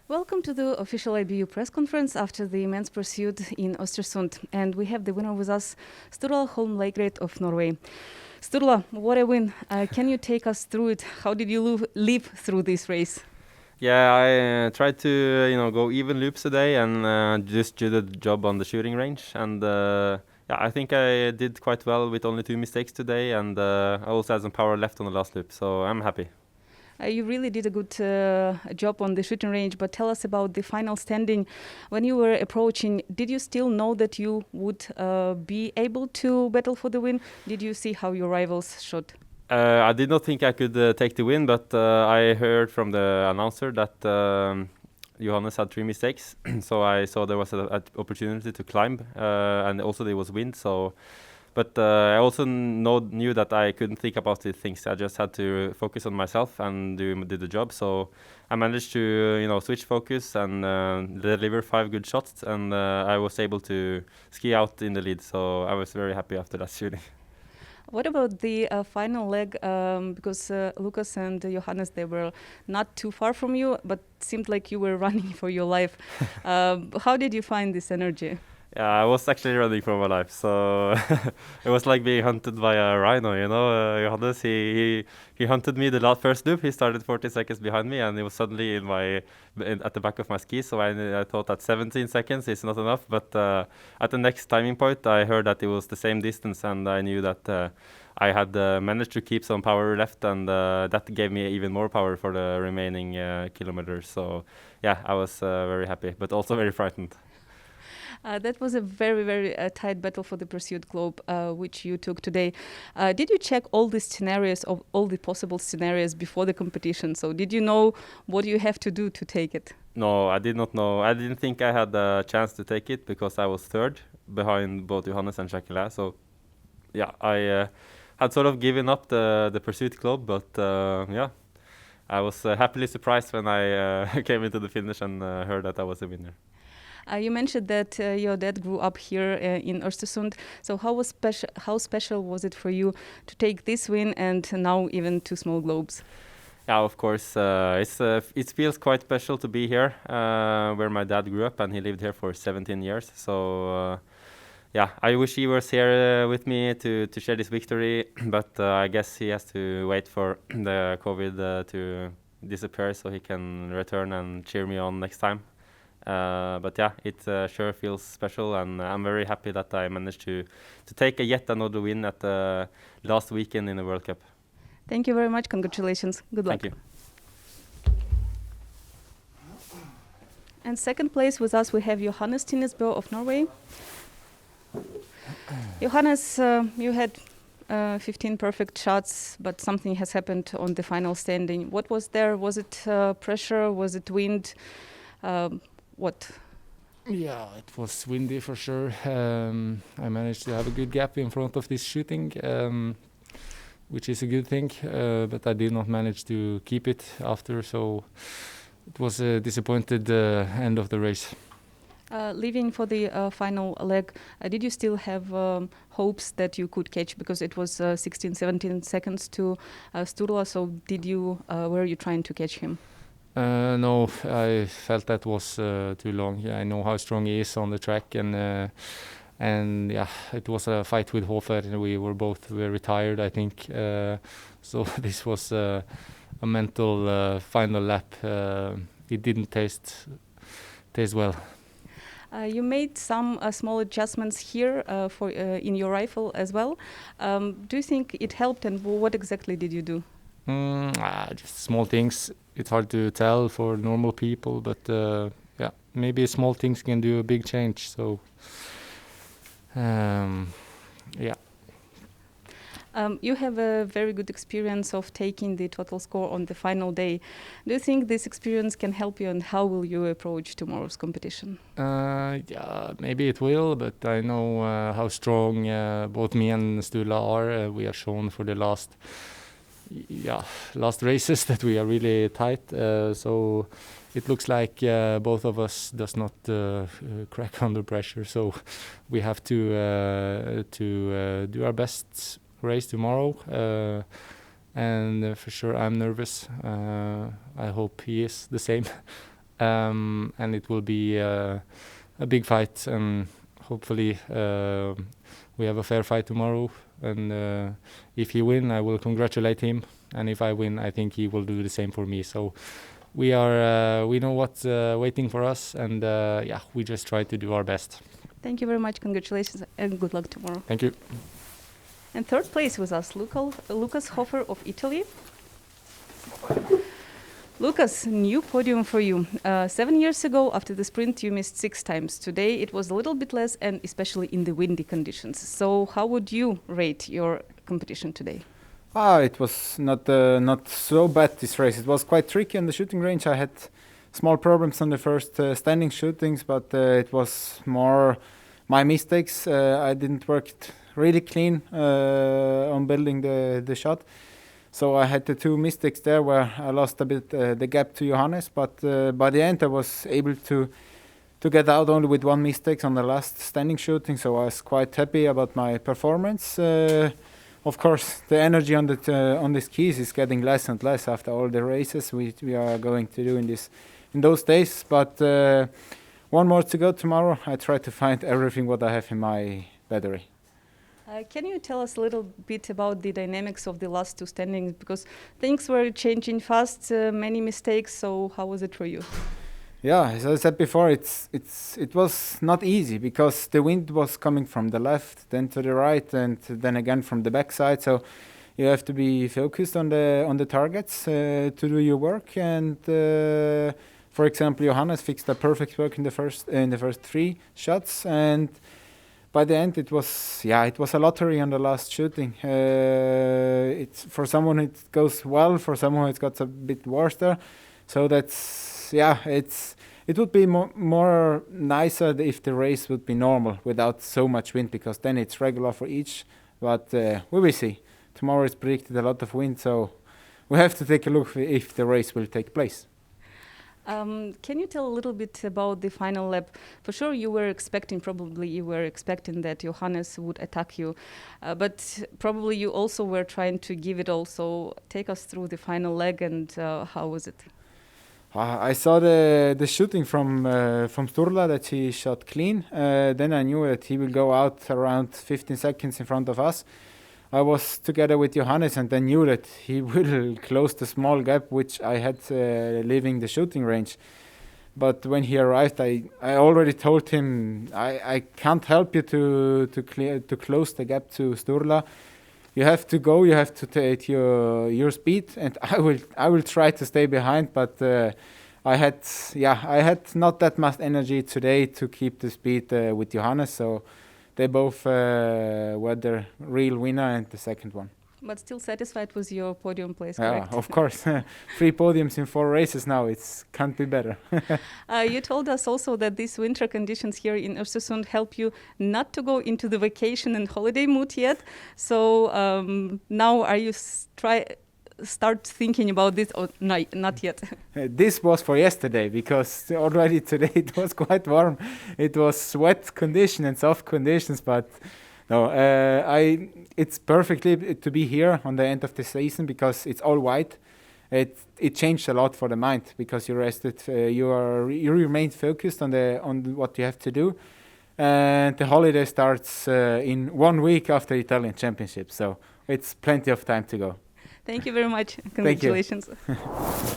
Welcome to the official IBU press conference after the men's pursuit in Oestersund. And we have the winner with us, Sturla Holm Laegreid of Norway. Sturla, what a win. Can you take us through it? How did you live through this race? Yeah, I tried to go even loops today and just do the job on the shooting range. And yeah, I think I did quite well with only 2 mistakes today. And I also had some power left on the last loop, so I'm happy. You really did a good job on the shooting range, but tell us about the final standing. When you were approaching, did you still know that you would be able to battle for the win? Did you see how your rivals shot? I did not think I could take the win, but I heard from the announcer that Johannes had 3 mistakes, so I saw there was an opportunity to climb, and also there was wind. But I also knew that I couldn't think about these things. I just had to focus on myself and do the job. So I managed to switch focus and deliver 5 good shots, and I was able to ski out in the lead. So I was very happy after that shooting. What about the final leg? Because Lukas and Johannes, they were not too far from you, but seemed like you were running for your life. How did you find this energy? Yeah, I was actually running for my life, so it was like being hunted by a rhino. Johannes, he hunted me the first loop. He started 40 seconds behind me, and he was suddenly at the back of my ski. So I thought that 17 seconds is not enough. But at the next timing point, I heard that it was the same distance, and I knew that I had managed to keep some power left, and that gave me even more power for the remaining kilometers. So yeah, I was very happy, but also very frightened. That was a very, very tight battle for the Pursuit Globe, which you took today. Did you check all the scenarios of all the possible scenarios before the competition? So did you know what you have to do to take it? No, I did not know. I didn't think I had a chance to take it because I was third behind both Johannes and Jacqueline. So yeah, I had sort of given up the Pursuit Club, but yeah, I was happily surprised when I came into the finish and heard that I was a winner. You mentioned that your dad grew up here in Oestersund. So how special was it for you to take this win and now even 2 small globes? Yeah, of course. It feels quite special to be here, where my dad grew up, and he lived here for 17 years. So yeah, I wish he was here with me to share this victory, but I guess he has to wait for the COVID to disappear so he can return and cheer me on next time. But yeah, it sure feels special, and I'm very happy that I managed to take yet another win at the last weekend in the World Cup. Thank you very much. Congratulations. Good luck. Thank you. And second place with us we have Johannes Boe of Norway. Johannes, you had 15 perfect shots, but something has happened on the final standing. What was there? Was it pressure? Was it wind? What? Yeah, it was windy for sure. I managed to have a good gap in front of this shooting, which is a good thing, but I did not manage to keep it after, so it was a disappointed end of the race. Leaving for the final leg, did you still have hopes that you could catch, because it was 16, 17 seconds to Sturla, so were you trying to catch him? No, I felt that was too long. Yeah, I know how strong he is on the track, and yeah, it was a fight with Hofer. We were both very tired, I think. So this was a mental final lap. It didn't taste well. You made some small adjustments here in your rifle as well. Do you think it helped, and what exactly did you do? Just small things. It's hard to tell for normal people, but yeah, maybe small things can do a big change. So yeah. You have a very good experience of taking the total score on the final day. Do you think this experience can help you, and how will you approach tomorrow's competition? Yeah, maybe it will, but I know how strong both me and Sturla are. We have shown for the last races that we are really tight. So it looks like both of us does not crack under pressure. So we have to do our best race tomorrow, and for sure I'm nervous. I hope he is the same. and it will be a big fight, and hopefully we have a fair fight tomorrow. And if he win, I will congratulate him, and if I win, I think he will do the same for me. So we know what's waiting for us, and we just try to do our best. Thank you very much. Congratulations and good luck tomorrow. Thank you. And third place with us, Lukas Hofer of Italy. Lukas, new podium for you. 7 years ago, after the sprint, you missed 6 times. Today, it was a little bit less, and especially in the windy conditions. So how would you rate your competition today? It was not so bad, this race. It was quite tricky on the shooting range. I had small problems on the first standing shootings, but it was more my mistakes. I didn't work really clean on building the shot. So I had the 2 mistakes there where I lost a bit the gap to Johannes, but by the end I was able to get out only with 1 mistake on the last standing shooting. So I was quite happy about my performance. Of course, the energy on the skis is getting less and less after all the races we are going to do in those days. But 1 more to go tomorrow. I try to find everything what I have in my battery. Can you tell us a little bit about the dynamics of the last 2 standings? Because things were changing fast, many mistakes. So how was it for you? Yeah, as I said before, it was not easy because the wind was coming from the left, then to the right, and then again from the backside. So you have to be focused on the targets to do your work. And for example, Johannes fixed a perfect work in the first 3 shots, and by the end it was a lottery on the last shooting. It's for someone it goes well, for someone it got a bit worse there. So it would be more nicer if the race would be normal without so much wind, because then it's regular for each. But we will see. Tomorrow is predicted a lot of wind, so we have to take a look if the race will take place. Can you tell a little bit about the final lap? For sure, you were expecting that Johannes would attack you, but probably you also were trying to give it all. So take us through the final leg, and how was it? I saw the shooting from Sturla, that he shot clean. Then I knew that he will go out around 15 seconds in front of us. I was together with Johannes and then knew that he will close the small gap which I had leaving the shooting range. But when he arrived, I already told him I can't help you to close the gap to Sturla. You have to go. You have to take your speed, and I will try to stay behind. But I had not that much energy today to keep the speed with Johannes. So they both were the real winner and the second one. But still satisfied with your podium place, correct? Yeah, of course. 3 podiums in 4 races now. It can't be better. You told us also that these winter conditions here in Oestersund help you not to go into the vacation and holiday mood yet. So now are you start thinking about this, or not yet? This was for yesterday, because already today it was quite warm. It was wet condition and soft conditions, but no, it's perfectly to be here on the end of the season, because it's all white. It changed a lot for the mind, because you rested, you remained focused on what you have to do, and the holiday starts in 1 week after Italian Championship, so it's plenty of time to go. Thank you very much. Congratulations. Thank you.